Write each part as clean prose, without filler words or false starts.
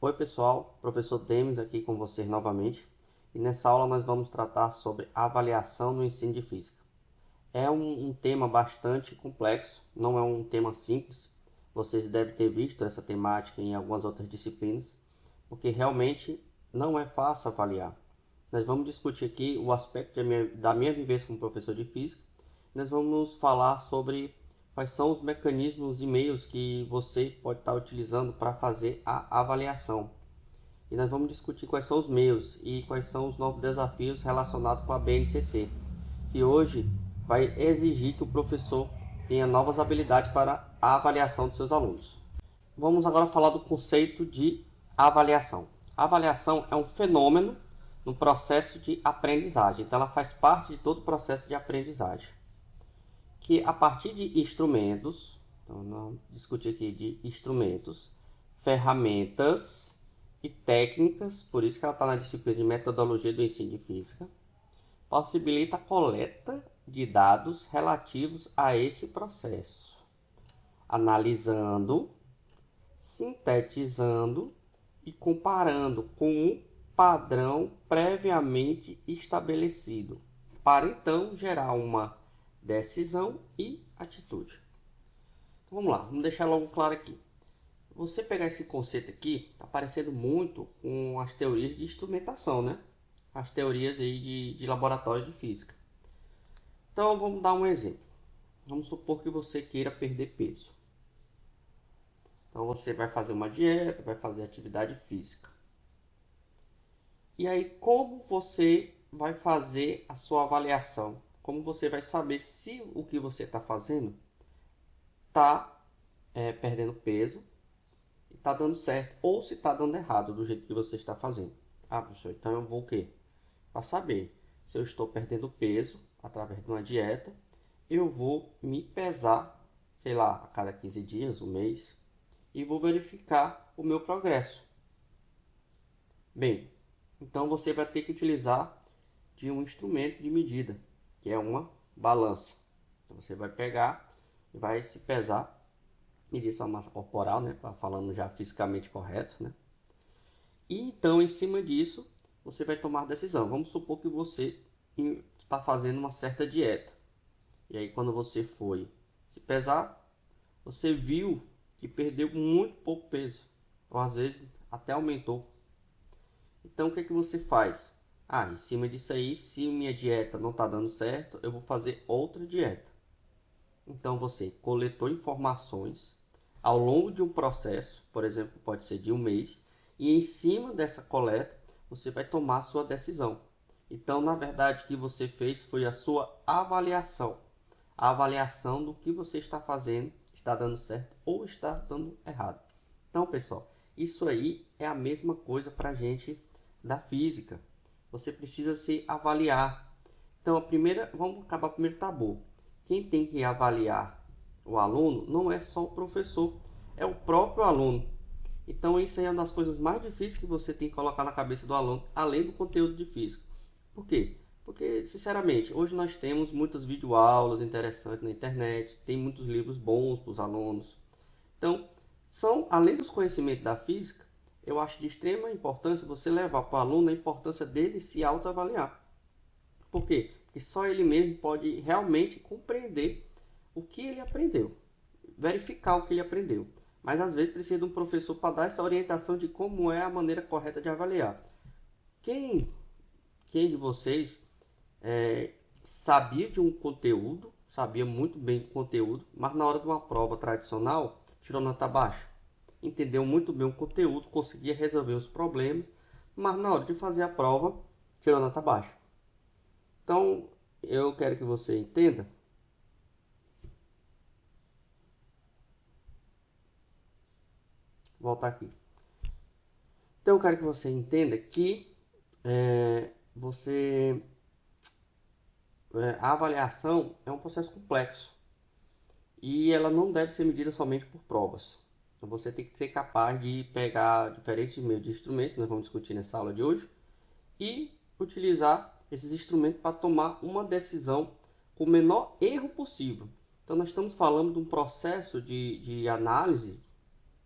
Oi pessoal, professor Demis aqui com vocês novamente e nessa aula nós vamos tratar sobre avaliação no ensino de física. É um tema bastante complexo, não é um tema simples, vocês devem ter visto essa temática em algumas outras disciplinas, porque realmente não é fácil avaliar. Nós vamos discutir aqui o aspecto da minha vivência como professor de física, nós vamos falar sobre quais são os mecanismos e meios que você pode estar utilizando para fazer a avaliação. E nós vamos discutir quais são os meios e quais são os novos desafios relacionados com a BNCC, que hoje vai exigir que o professor tenha novas habilidades para a avaliação de seus alunos. Vamos agora falar do conceito de avaliação. A avaliação é um fenômeno no processo de aprendizagem, então ela faz parte de todo o processo de aprendizagem, que a partir de instrumentos, então vamos discutir aqui de instrumentos, ferramentas e técnicas, por isso que ela está na disciplina de metodologia do ensino de física, possibilita a coleta de dados relativos a esse processo, analisando, sintetizando e comparando com um padrão previamente estabelecido, para então gerar uma decisão e atitude. Então vamos lá, vamos deixar logo claro aqui. Você pegar esse conceito aqui, está parecendo muito com as teorias de instrumentação, né? As teorias aí de laboratório de física. Então vamos dar um exemplo. Vamos supor que você queira perder peso. Então você vai fazer uma dieta, vai fazer atividade física. E aí como você vai fazer a sua avaliação? Como você vai saber se o que você está fazendo está perdendo peso e está dando certo ou se está dando errado do jeito que você está fazendo? Ah, professor, então eu vou o quê? Para saber se eu estou perdendo peso através de uma dieta, eu vou me pesar, sei lá, a cada 15 dias, um mês, e vou verificar o meu progresso. Bem, então você vai ter que utilizar de um instrumento de medida, que é uma balança. Então você vai pegar e vai se pesar, medir sua massa corporal, né, falando já fisicamente correto, né? E então, em cima disso, você vai tomar decisão. Vamos supor que você está fazendo uma certa dieta. E aí, quando você foi se pesar, você viu que perdeu muito pouco peso. Ou às vezes até aumentou. Então, o que é que você faz? Ah, em cima disso aí, se minha dieta não está dando certo, eu vou fazer outra dieta. Então, você coletou informações ao longo de um processo, por exemplo, pode ser de um mês, e em cima dessa coleta, você vai tomar a sua decisão. Então, na verdade, o que você fez foi a sua avaliação. A avaliação do que você está fazendo, está dando certo ou está dando errado. Então, pessoal, isso aí é a mesma coisa para a gente da física. Você precisa se avaliar. Então, vamos acabar o primeiro tabu. Quem tem que avaliar o aluno não é só o professor, é o próprio aluno. Então, isso aí é uma das coisas mais difíceis que você tem que colocar na cabeça do aluno, além do conteúdo de física. Por quê? Porque, sinceramente, hoje nós temos muitas videoaulas interessantes na internet, tem muitos livros bons para os alunos. Então, além dos conhecimentos da física, eu acho de extrema importância você levar para o aluno a importância dele se autoavaliar. Por quê? Porque só ele mesmo pode realmente compreender o que ele aprendeu, verificar o que ele aprendeu. Mas às vezes precisa de um professor para dar essa orientação de como é a maneira correta de avaliar. Quem, quem de vocês sabia de um conteúdo, sabia muito bem do conteúdo, mas na hora de uma prova tradicional tirou nota baixa? Entendeu muito bem o conteúdo, conseguia resolver os problemas, mas na hora de fazer a prova tirou nota baixa. Então, eu quero que você entenda. Vou voltar aqui. Então, eu quero que você entenda que a avaliação é um processo complexo e ela não deve ser medida somente por provas. Então, você tem que ser capaz de pegar diferentes meios de instrumentos, nós vamos discutir nessa aula de hoje, e utilizar esses instrumentos para tomar uma decisão com o menor erro possível. Então, nós estamos falando de um processo de análise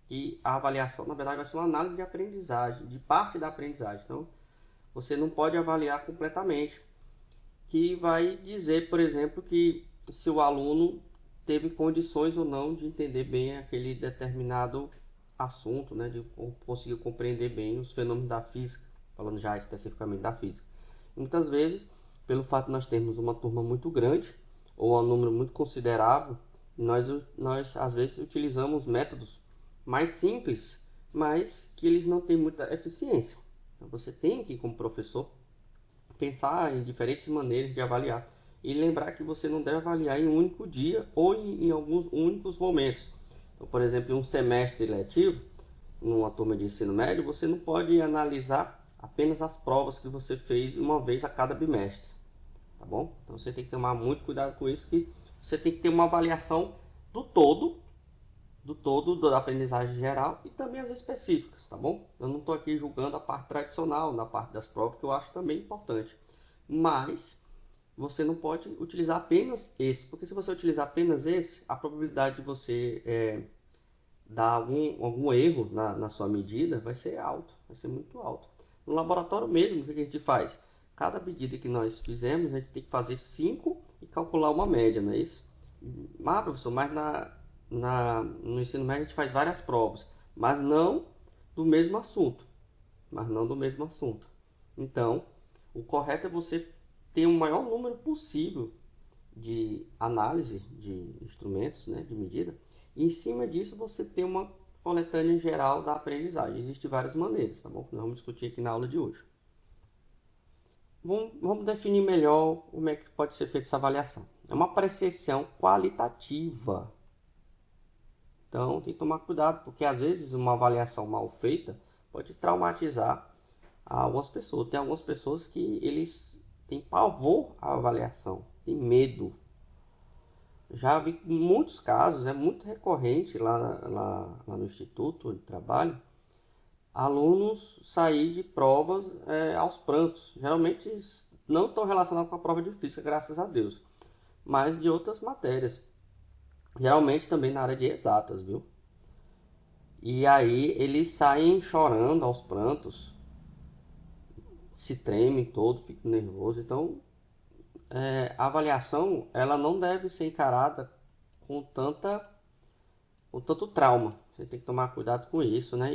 que a avaliação, na verdade, vai ser uma análise de aprendizagem, de parte da aprendizagem. Então, você não pode avaliar completamente, que vai dizer, por exemplo, que se o aluno teve condições ou não de entender bem aquele determinado assunto, né, de conseguir compreender bem os fenômenos da física, falando já especificamente da física. Muitas vezes, pelo fato de nós termos uma turma muito grande ou um número muito considerável, nós às vezes utilizamos métodos mais simples, mas que eles não têm muita eficiência. Então você tem que, como professor, pensar em diferentes maneiras de avaliar e lembrar que você não deve avaliar em um único dia ou em alguns únicos momentos. Então, por exemplo, em um semestre letivo, numa turma de ensino médio, você não pode analisar apenas as provas que você fez uma vez a cada bimestre, tá bom? Então você tem que tomar muito cuidado com isso, que você tem que ter uma avaliação do todo, da aprendizagem geral e também as específicas, tá bom? Eu não estou aqui julgando a parte tradicional, na parte das provas, que eu acho também importante, mas você não pode utilizar apenas esse, porque se você utilizar apenas esse, a probabilidade de você dar algum erro na sua medida vai ser alto, vai ser muito alto. No laboratório mesmo, o que a gente faz? Cada medida que nós fizemos, a gente tem que fazer 5 e calcular uma média, não é isso? Ah, professor, mas no ensino médio a gente faz várias provas, mas não do mesmo assunto. Mas não do mesmo assunto. Então, o correto é você ter o maior número possível de análise de instrumentos, né, de medida, e em cima disso você tem uma coletânea geral da aprendizagem. Existem várias maneiras, tá bom? Nós vamos discutir aqui na aula de hoje. Vamos definir melhor como é que pode ser feita essa avaliação. É uma apreciação qualitativa. Então tem que tomar cuidado, porque às vezes uma avaliação mal feita pode traumatizar algumas pessoas. Tem algumas pessoas que eles têm pavor à avaliação, têm medo. Já vi muitos casos, é muito recorrente lá no instituto de trabalho, alunos sair de provas aos prantos. Geralmente não estão relacionados com a prova de física, graças a Deus, mas de outras matérias. Geralmente também na área de exatas, viu? E aí eles saem chorando aos prantos, se tremem todo, ficam nervosos. Então, a avaliação ela não deve ser encarada com tanto trauma. Você tem que tomar cuidado com isso, né?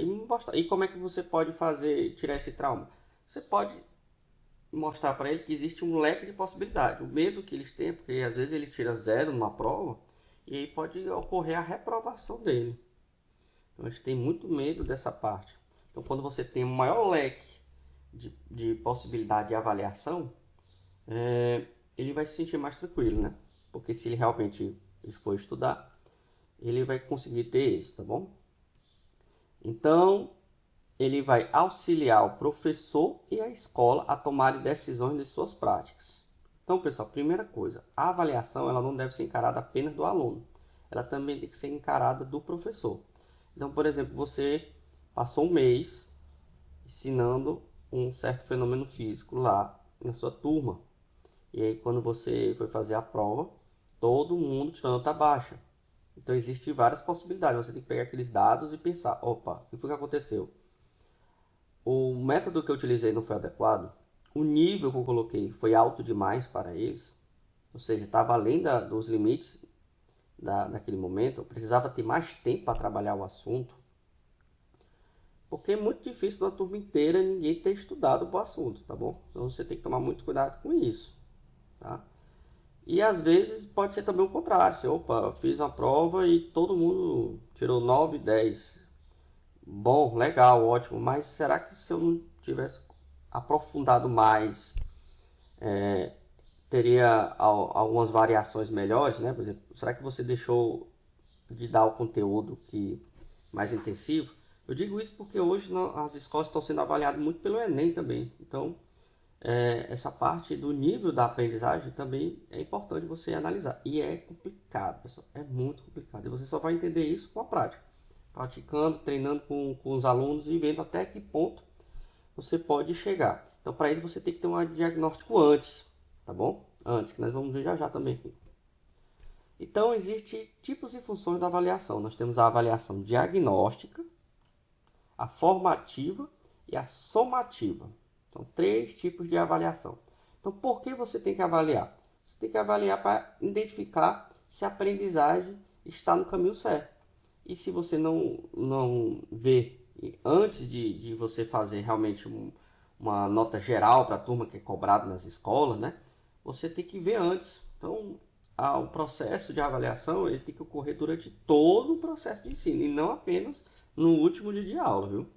E como é que você pode tirar esse trauma? Você pode mostrar para ele que existe um leque de possibilidades. O medo que eles têm, porque às vezes ele tira 0 numa prova e aí pode ocorrer a reprovação dele. Então a gente tem muito medo dessa parte. Então quando você tem um maior leque de possibilidade de avaliação, ele vai se sentir mais tranquilo, né? Porque se ele realmente for estudar, ele vai conseguir ter isso, tá bom? Então, ele vai auxiliar o professor e a escola a tomarem decisões de suas práticas. Então, pessoal, primeira coisa, a avaliação ela não deve ser encarada apenas do aluno, ela também tem que ser encarada do professor. Então, por exemplo, você passou um mês ensinando um certo fenômeno físico lá na sua turma, e aí quando você foi fazer a prova, todo mundo tirou nota baixa. Então existem várias possibilidades. Você tem que pegar aqueles dados e pensar, opa, o que foi que aconteceu? O método que eu utilizei não foi adequado? O nível que eu coloquei foi alto demais para eles? Ou seja, estava além dos limites daquele momento? Eu precisava ter mais tempo para trabalhar o assunto? Porque é muito difícil na turma inteira ninguém ter estudado o assunto, tá bom? Então você tem que tomar muito cuidado com isso, tá? E às vezes pode ser também o contrário. Você, opa, eu fiz uma prova e todo mundo tirou 9, 10. Bom, legal, ótimo. Mas será que se eu não tivesse aprofundado mais, teria algumas variações melhores, né? Por exemplo, será que você deixou de dar o conteúdo mais intensivo? Eu digo isso porque hoje as escolas estão sendo avaliadas muito pelo Enem também. Então, essa parte do nível da aprendizagem também é importante você analisar. E é complicado, pessoal. É muito complicado. E você só vai entender isso com a prática. Praticando, treinando com os alunos e vendo até que ponto você pode chegar. Então, para isso, você tem que ter um diagnóstico antes, tá bom? Antes, que nós vamos ver já já também aqui. Então, existem tipos e funções da avaliação. Nós temos a avaliação diagnóstica, a formativa e a somativa. São 3 tipos de avaliação. Então, por que você tem que avaliar? Você tem que avaliar para identificar se a aprendizagem está no caminho certo. E se você não vê antes de você fazer realmente uma nota geral para a turma que é cobrada nas escolas, né? Você tem que ver antes. Então, o processo de avaliação ele tem que ocorrer durante todo o processo de ensino e não apenas no último dia de aula, viu?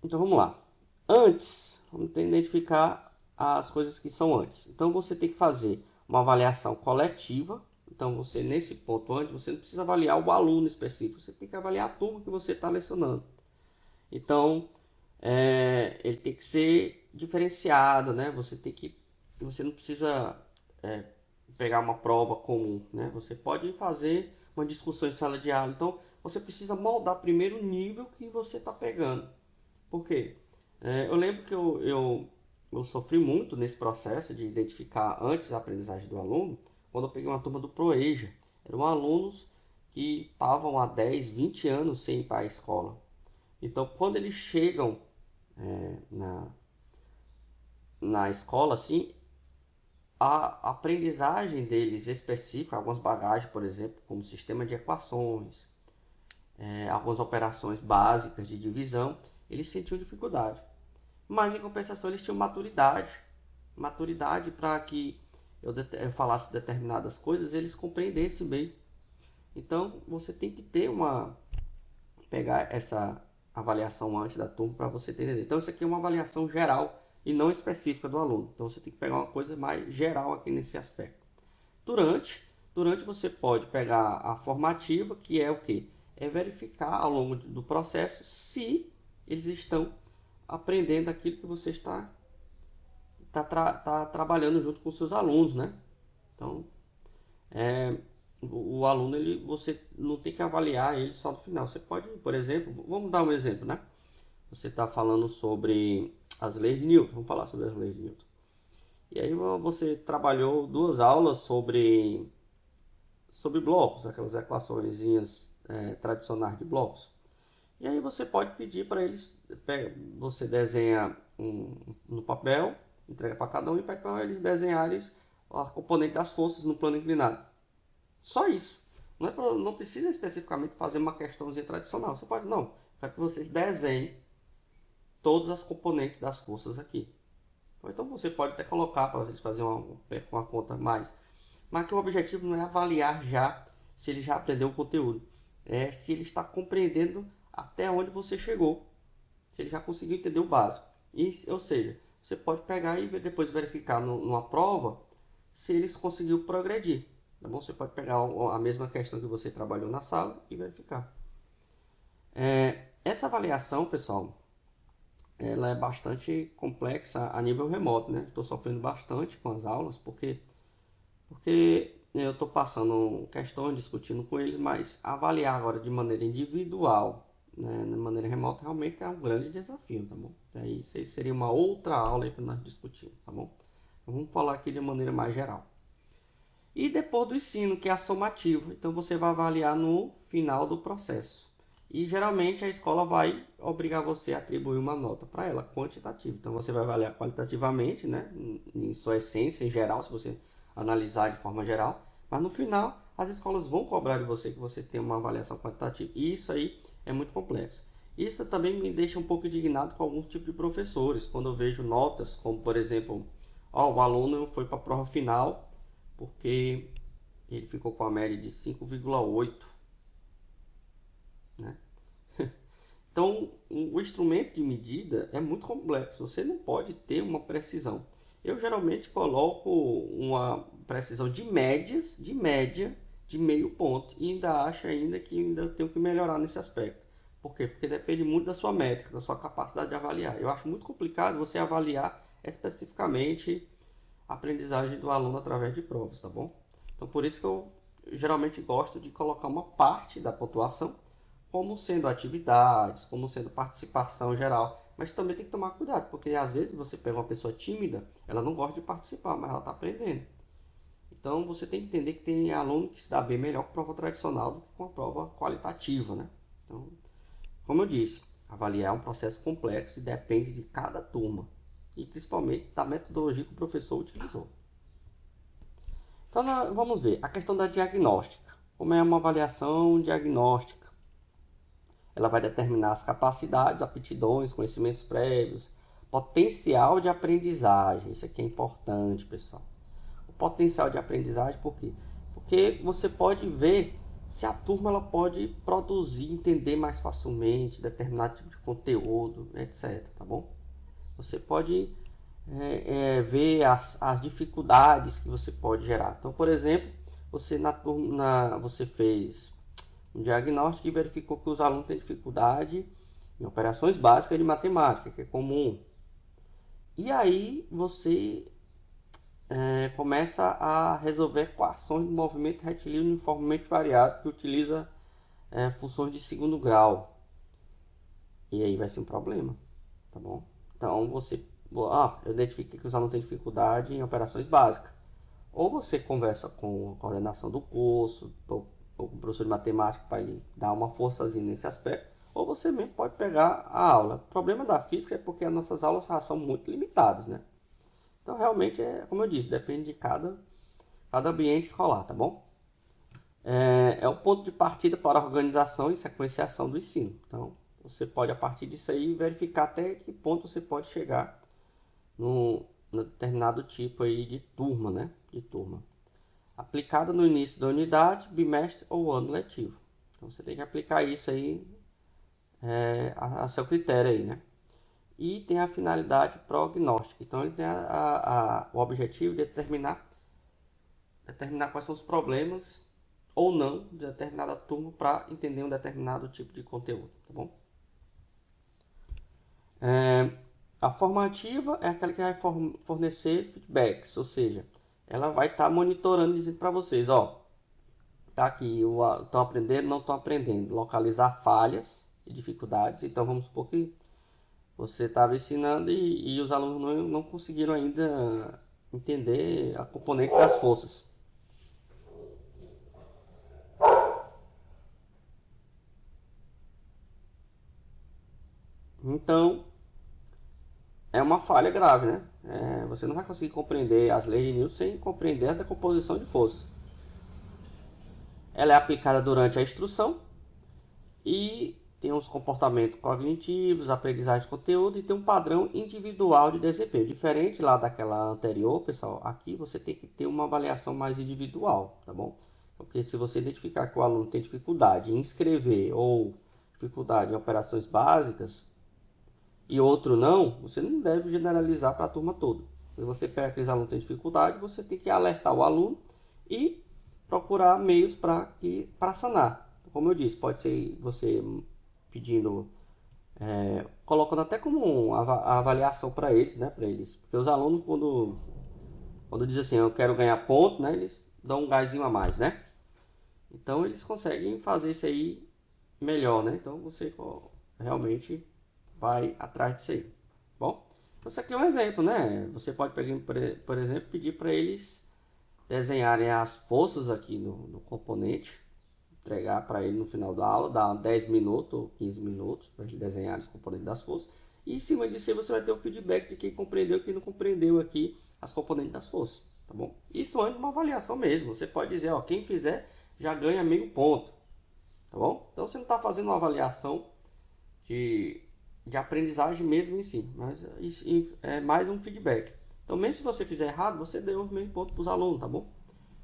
Então vamos lá. Antes, vamos identificar as coisas que são antes. Então você tem que fazer uma avaliação coletiva. Então você nesse ponto antes, você não precisa avaliar o aluno específico, você tem que avaliar a turma que você está lecionando. Então ele tem que ser diferenciado, né? Você não precisa pegar uma prova comum, né? Você pode fazer uma discussão em sala de aula. Então você precisa moldar primeiro o nível que você está pegando. Por quê? Eu lembro que eu sofri muito nesse processo de identificar antes a aprendizagem do aluno, quando eu peguei uma turma do ProEja. Eram alunos que estavam há 10, 20 anos sem ir para a escola. Então, quando eles chegam na escola, assim, a aprendizagem deles específica, algumas bagagens, por exemplo, como sistema de equações, algumas operações básicas de divisão, eles sentiam dificuldade. Mas em compensação eles tinham maturidade para que eu falasse determinadas coisas, eles compreendessem bem. Então você tem que pegar essa avaliação antes da turma para você entender. Então isso aqui é uma avaliação geral e não específica do aluno. Então você tem que pegar uma coisa mais geral aqui nesse aspecto. Durante você pode pegar a formativa, que é o que? É verificar ao longo do processo se eles estão aprendendo aquilo que você está trabalhando junto com seus alunos, né? Então, o aluno, você não tem que avaliar ele só no final. Você pode, por exemplo, vamos dar um exemplo, né? Você está falando sobre as leis de Newton. Vamos falar sobre as leis de Newton. E aí você trabalhou 2 aulas sobre blocos, aquelas equações tradicionais de blocos. E aí você pode pedir para eles, você desenha no papel, entrega para cada um e pede para eles desenharem a componente das forças no plano inclinado. Só isso. Não precisa especificamente fazer uma questãozinha tradicional. Você pode, não, quero que vocês desenhem todas as componentes das forças aqui. Então você pode até colocar para eles fazer uma conta mais. Mas que o objetivo não é avaliar já se ele já aprendeu o conteúdo. É se ele está compreendendo até onde você chegou. Se ele já conseguiu entender o básico. Ou seja, você pode pegar e depois verificar numa prova se eles conseguiu progredir. Tá bom? Você pode pegar a mesma questão que você trabalhou na sala e verificar. Essa avaliação, pessoal, ela é bastante complexa a nível remoto, né? Estou sofrendo bastante com as aulas porque eu estou passando questões, discutindo com eles, mas avaliar agora de maneira individual, né, de maneira remota, realmente é um grande desafio, tá bom? Aí isso aí seria uma outra aula para nós discutirmos, tá bom? Então, vamos falar aqui de maneira mais geral. E depois do ensino, que é a somativa, então você vai avaliar no final do processo. E geralmente a escola vai obrigar você a atribuir uma nota para ela, quantitativa. Então você vai avaliar qualitativamente, né, em sua essência, em geral, se você analisar de forma geral. Mas no final, as escolas vão cobrar de você que você tenha uma avaliação quantitativa. E isso aí é muito complexo. Isso também me deixa um pouco indignado com alguns tipos de professores. Quando eu vejo notas, como por exemplo, o aluno foi para a prova final porque ele ficou com a média de 5,8, né? Então, o instrumento de medida é muito complexo, você não pode ter uma precisão. Eu geralmente coloco uma precisão de média de meio ponto e ainda acho que ainda tenho que melhorar nesse aspecto. Por quê? Porque depende muito da sua métrica, da sua capacidade de avaliar. Eu acho muito complicado você avaliar especificamente a aprendizagem do aluno através de provas, tá bom? Então, por isso que eu geralmente gosto de colocar uma parte da pontuação como sendo atividades, como sendo participação geral. Mas também tem que tomar cuidado, porque às vezes você pega uma pessoa tímida, ela não gosta de participar, mas ela está aprendendo. Então você tem que entender que tem aluno que se dá bem melhor com prova tradicional do que com a prova qualitativa, né? Então, como eu disse, avaliar é um processo complexo e depende de cada turma e principalmente da metodologia que o professor utilizou. Então vamos ver a questão da diagnóstica. Como é uma avaliação diagnóstica? Ela vai determinar as capacidades, aptidões, conhecimentos prévios, potencial de aprendizagem. Isso aqui é importante, pessoal. O potencial de aprendizagem, por quê? Porque você pode ver se a turma ela pode produzir, entender mais facilmente determinado tipo de conteúdo, etc. Tá bom? Você pode ver as dificuldades que você pode gerar. Então, por exemplo, você fez um diagnóstico e verificou que os alunos têm dificuldade em operações básicas de matemática, que é comum. E aí você começa a resolver equações de movimento retilíneo uniformemente variado que utiliza funções de segundo grau. E aí vai ser um problema, tá bom? Então eu identifiquei que os alunos têm dificuldade em operações básicas. Ou você conversa com a coordenação do curso, ou com o professor de matemática para ele dar uma forçazinha nesse aspecto, ou você mesmo pode pegar a aula. O problema da física é porque as nossas aulas são muito limitadas, né? Então realmente como eu disse, depende de cada ambiente escolar, tá bom? É o ponto de partida para a organização e sequenciação do ensino. Então, você pode, a partir disso aí, verificar até que ponto você pode chegar no determinado tipo aí de turma, né? De turma. Aplicada no início da unidade, bimestre ou ano letivo. Então, você tem que aplicar isso aí a seu critério aí, né? E tem a finalidade prognóstica. Então, ele tem o objetivo de determinar quais são os problemas ou não de determinada turma para entender um determinado tipo de conteúdo, tá bom? A formativa é aquela que vai fornecer feedbacks, ou seja, ela vai estar monitorando e dizendo para vocês, ó, tá aqui, estão aprendendo, não estão aprendendo, localizar falhas e dificuldades. Então vamos supor que você estava ensinando e os alunos não conseguiram ainda entender a componente das forças. Então, é uma falha grave, né? Você não vai conseguir compreender as leis de Newton sem compreender a decomposição de forças. Ela é aplicada durante a instrução e tem uns comportamentos cognitivos, aprendizagem de conteúdo e tem um padrão individual de desempenho. Diferente lá daquela anterior, pessoal, aqui você tem que ter uma avaliação mais individual, tá bom? Porque se você identificar que o aluno tem dificuldade em escrever ou dificuldade em operações básicas, e outro não, você não deve generalizar para a turma toda. Se você pega aqueles alunos que têm dificuldade, você tem que alertar o aluno e procurar meios para sanar. Como eu disse, pode ser você pedindo, colocando até como a avaliação para eles, né? Para eles. Porque os alunos, quando dizem assim, eu quero ganhar ponto, né? Eles dão um gásinho a mais, né? Então eles conseguem fazer isso aí melhor, né? Então você realmente vai atrás disso aí. Bom, isso aqui é um exemplo, né? Você pode pegar, por exemplo, pedir para eles desenharem as forças aqui no componente, entregar para ele no final da aula, dar 10 minutos ou 15 minutos para ele desenhar os componentes das forças. E em cima disso aí você vai ter o feedback de quem compreendeu e quem não compreendeu aqui as componentes das forças, tá bom? Isso é uma avaliação mesmo. Você pode dizer, ó, quem fizer já ganha meio ponto, tá bom? Então você não está fazendo uma avaliação de aprendizagem mesmo em si, mas isso é mais um feedback. Então, mesmo se você fizer errado, você deu o meio ponto para os alunos, tá bom?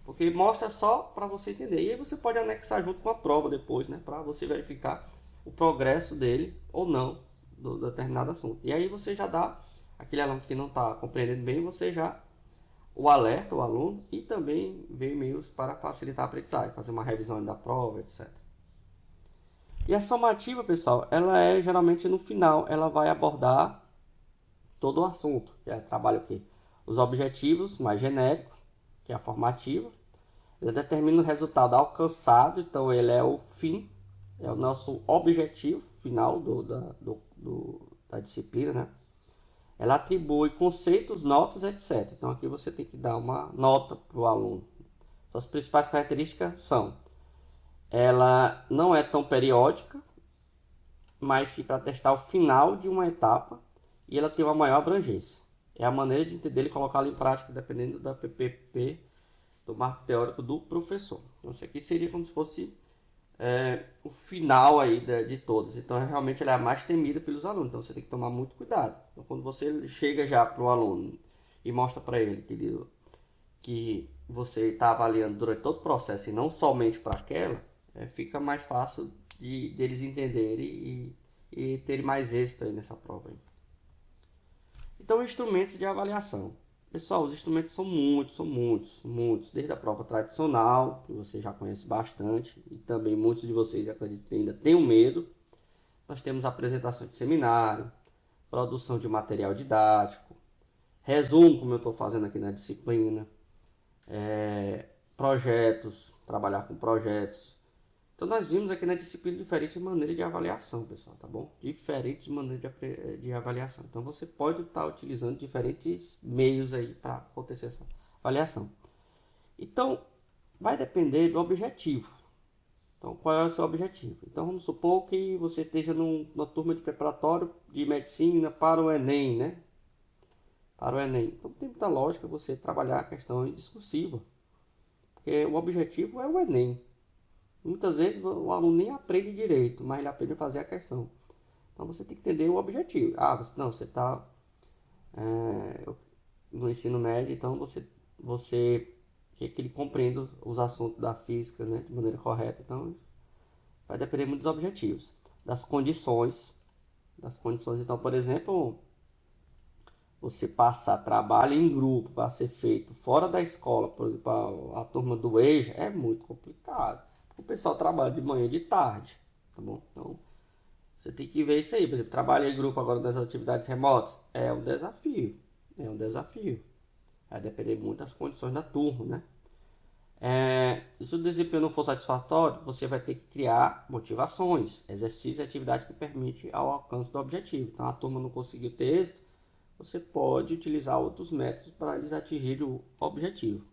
Porque mostra só para você entender. E aí você pode anexar junto com a prova depois, né? Para você verificar o progresso dele ou não do determinado assunto. E aí você já dá aquele aluno que não está compreendendo bem, você já o alerta o aluno e também vê e-mails para facilitar a aprendizagem, fazer uma revisão da prova, etc. E a somativa, pessoal, ela é geralmente no final, ela vai abordar todo o assunto, que é trabalho o quê? Os objetivos mais genéricos, que é a formativa. Ele determina o resultado alcançado, então ele é o fim, é o nosso objetivo final da disciplina, né? Ela atribui conceitos, notas, etc. Então aqui você tem que dar uma nota para o aluno. Suas principais características são: ela não é tão periódica, mas sim para testar o final de uma etapa, e ela tem uma maior abrangência. É a maneira de entender e colocá-la em prática, dependendo da PPP, do marco teórico do professor. Então isso aqui seria como se fosse o final aí de todas. Então realmente ela é a mais temida pelos alunos. Então você tem que tomar muito cuidado. Então quando você chega já para o aluno e mostra para ele que você está avaliando durante todo o processo e não somente para aquela, fica mais fácil de eles entenderem e terem mais êxito aí nessa prova aí. Então, instrumentos de avaliação. Pessoal, os instrumentos são muitos. Desde a prova tradicional, que você já conhece bastante, e também muitos de vocês, acredito, ainda têm medo. Nós temos apresentação de seminário, produção de material didático, resumo, como eu estou fazendo aqui na disciplina, projetos, trabalhar com projetos. Então nós vimos aqui na disciplina diferentes maneiras de avaliação, pessoal, tá bom? Diferentes maneiras de avaliação. Então você pode estar utilizando diferentes meios aí para acontecer essa avaliação. Então vai depender do objetivo. Então qual é o seu objetivo? Então vamos supor que você esteja numa turma de preparatório de medicina para o Enem, né? Para o Enem. Então tem muita lógica você trabalhar a questão discursiva, porque o objetivo é o Enem. Muitas vezes o aluno nem aprende direito, mas ele aprende a fazer a questão. Então você tem que entender o objetivo. Você está no ensino médio, então você quer que ele compreenda os assuntos da física, né, de maneira correta. Então vai depender muito dos objetivos, das condições. Então, por exemplo, você passar trabalho em grupo para ser feito fora da escola, por exemplo, a turma do EJA, é muito complicado. O pessoal trabalha de manhã e de tarde, tá bom? Então, você tem que ver isso aí. Por exemplo, trabalho em grupo agora nas atividades remotas. É um desafio. Vai depender muito das condições da turma, né? Se o desempenho não for satisfatório, você vai ter que criar motivações, exercícios e atividades que permitem ao alcance do objetivo. Então, a turma não conseguiu ter êxito, você pode utilizar outros métodos para eles atingirem o objetivo.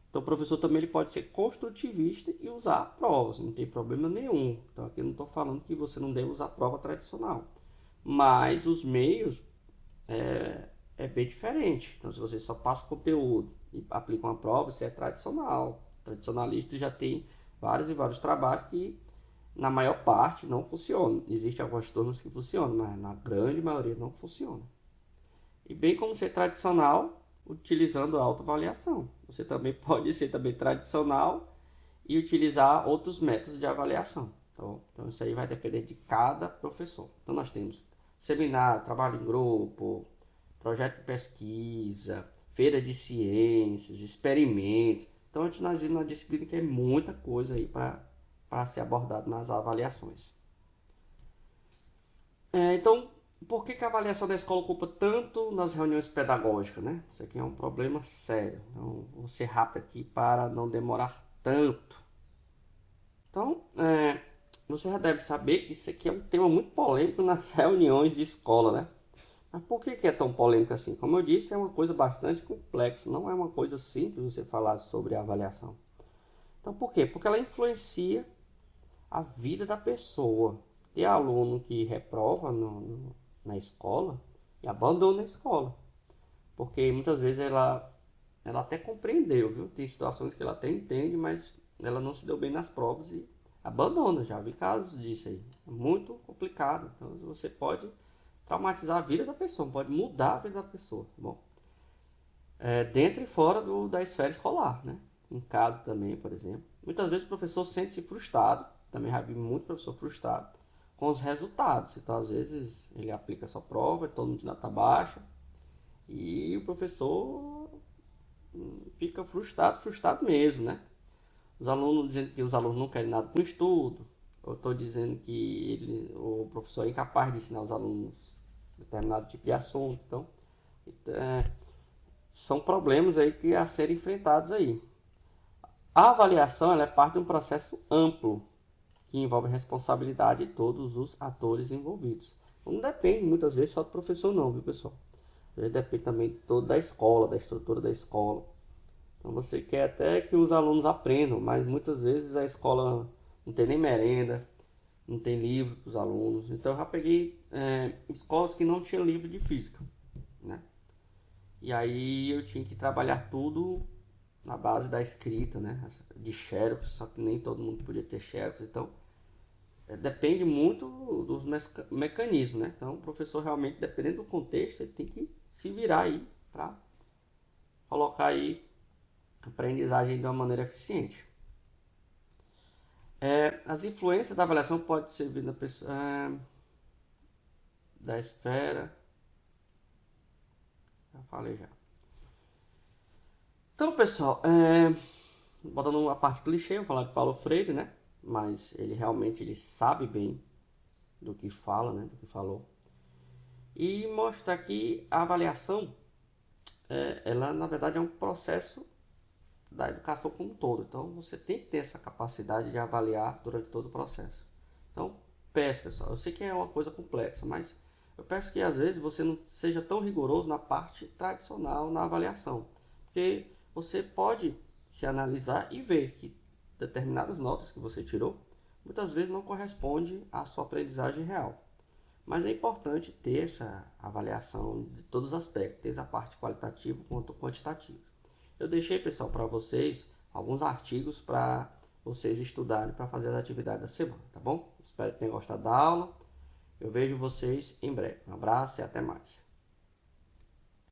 Então, o professor também ele pode ser construtivista e usar provas, não tem problema nenhum. Então, aqui eu não estou falando que você não deve usar prova tradicional, mas os meios é bem diferente. Então, se você só passa o conteúdo e aplica uma prova, isso é tradicional. Tradicionalista já tem vários e vários trabalhos que, na maior parte, não funcionam. Existem algumas turmas que funcionam, mas na grande maioria não funciona. E bem como ser tradicional, utilizando a autoavaliação. Você também pode ser também tradicional e utilizar outros métodos de avaliação. Então isso aí vai depender de cada professor. Então nós temos seminário, trabalho em grupo, projeto de pesquisa, feira de ciências, experimentos. Então nós vimos na disciplina que é muita coisa aí para ser abordado nas avaliações. Então, por que a avaliação da escola ocupa tanto nas reuniões pedagógicas, né? Isso aqui é um problema sério. Então, vou ser rápido aqui para não demorar tanto. Então, você já deve saber que isso aqui é um tema muito polêmico nas reuniões de escola, né? Mas por que é tão polêmico assim? Como eu disse, é uma coisa bastante complexa. Não é uma coisa simples você falar sobre a avaliação. Então, por quê? Porque ela influencia a vida da pessoa. Tem aluno que reprova na escola e abandona a escola. Porque muitas vezes ela até compreendeu, viu? Tem situações que ela até entende, mas ela não se deu bem nas provas e abandona. Já vi casos disso aí. É muito complicado. Então você pode traumatizar a vida da pessoa, pode mudar a vida da pessoa, tá bom? Dentro e fora da esfera escolar, né? Em casa também, por exemplo. Muitas vezes o professor sente-se frustrado. Também já vi muito professor frustrado com os resultados. Então, às vezes, ele aplica a sua prova, todo mundo de nota baixa, e o professor fica frustrado mesmo, né? Os alunos dizendo que os alunos não querem nada com estudo, eu estou dizendo que o professor é incapaz de ensinar os alunos determinado tipo de assunto. Então, são problemas aí que a serem enfrentados aí. A avaliação ela é parte de um processo amplo que envolve a responsabilidade de todos os atores envolvidos. Não depende muitas vezes só do professor não, viu pessoal? Às vezes depende também todo da escola, da estrutura da escola. Então você quer até que os alunos aprendam, mas muitas vezes a escola não tem nem merenda, não tem livro para os alunos. Então eu já peguei escolas que não tinham livro de física, né? E aí eu tinha que trabalhar tudo na base da escrita, né? De xerox, só que nem todo mundo podia ter xerox, então depende muito dos mecanismos, né? Então o professor realmente, dependendo do contexto, ele tem que se virar aí para colocar aí a aprendizagem de uma maneira eficiente. As influências da avaliação podem ser vindo da esfera, já falei já. Então, pessoal, botando a parte clichê, vou falar de Paulo Freire, né? Mas ele realmente ele sabe bem do que fala, né? Do que falou. E mostra que a avaliação, ela na verdade é um processo da educação como um todo. Então, você tem que ter essa capacidade de avaliar durante todo o processo. Então, peço, pessoal, eu sei que é uma coisa complexa, mas eu peço que às vezes você não seja tão rigoroso na parte tradicional na avaliação, porque você pode se analisar e ver que determinadas notas que você tirou muitas vezes não corresponde à sua aprendizagem real. Mas é importante ter essa avaliação de todos os aspectos, desde a parte qualitativa quanto quantitativa. Eu deixei, pessoal, para vocês alguns artigos para vocês estudarem para fazer as atividades da semana, tá bom? Espero que tenham gostado da aula. Eu vejo vocês em breve. Um abraço e até mais.